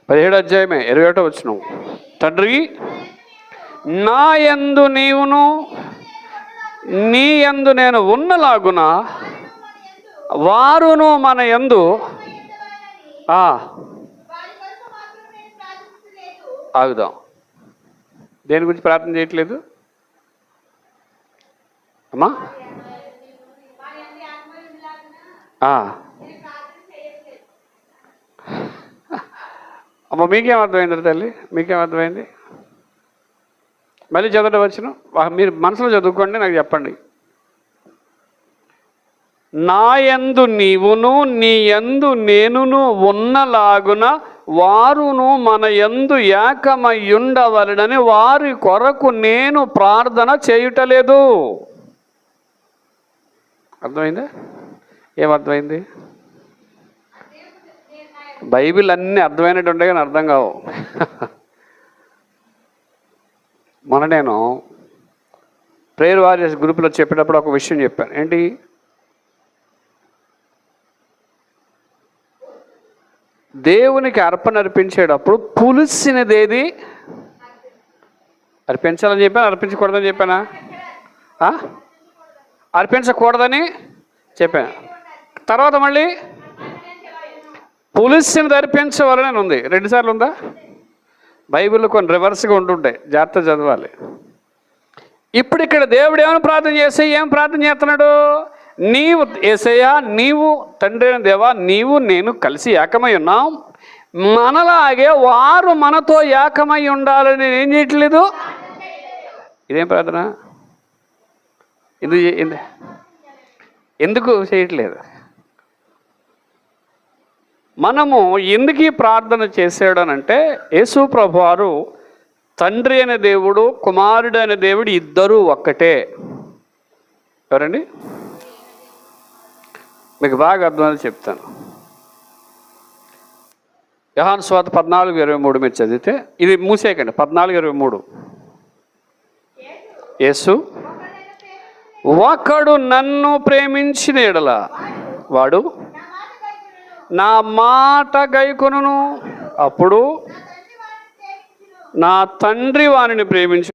17వ అధ్యాయమే 21వ వచనం. తండ్రి, నా యందు నీవును నీ యందు నేను ఉన్నలాగున వారును మన యందు. ఆగుదాం. దేని గురించి ప్రార్థన చేయట్లేదు అమ్మా? అమ్మ, మీకేం అర్థమైంది తల్లి? మీకేం అర్థమైంది? మళ్ళీ చదవవచ్చును, మీరు మనసులో చదువుకోండి, నాకు చెప్పండి. నా యందు నీవును నీ యందు నేనును ఉన్నలాగున వారును మన యందు ఏకమై ఉండవలెనని వారి కొరకు నేను ప్రార్థన చేయుటలేదు. అర్థమైందా? ఏమర్థమైంది? బైబిల్ అన్నీ అర్థమైనట్టు ఉంటే కానీ అర్థం కావు. మొన్న నేను ప్రేయర్ వారియర్స్ గ్రూప్లో చెప్పేటప్పుడు ఒక విషయం చెప్పాను. ఏంటి? దేవునికి అర్పణ అర్పించేటప్పుడు పులిసినదేది అర్పించాలని చెప్పాను, అర్పించకూడదని చెప్పానా? అర్పించకూడదని చెప్పాను. తర్వాత మళ్ళీ పులిసినది అర్పించవాలని ఉంది. 2 సార్లు ఉందా? బైబిల్లో కొన్ని రివర్స్గా ఉంటుంటాయి, జాగ్రత్త చదవాలి. ఇప్పుడు ఇక్కడ దేవుడు ఏమైనా ప్రార్థన చేస్తే ఏం ప్రార్థన చేస్తున్నాడు? నీవు యేసయ్యా, నీవు తండ్రి అయిన దేవా, నీవు నేను కలిసి ఏకమై ఉన్నాం, మనలాగే వారు మనతో ఏకమై ఉండాలని ఏం చేయట్లేదు. ఇదేం ప్రార్థన? ఎందుకు చేయట్లేదు? మనము ఎందుకు ఈ ప్రార్థన చేసాడనంటే, యేసు ప్రభు వారు తండ్రి అయిన దేవుడు, కుమారుడు అయిన దేవుడు ఇద్దరూ ఒక్కటే. ఎవరండి? మీకు బాగా అర్థమని చెప్తాను. యోహాను సువార్త 14:23 మీరు చదివితే, ఇది మూసేయకండి, 14:23. యేసు, ఒకడు నన్ను ప్రేమించిన యెడల వాడు నా మాట గైకొనును, అప్పుడు నా తండ్రి వానిని ప్రేమించు.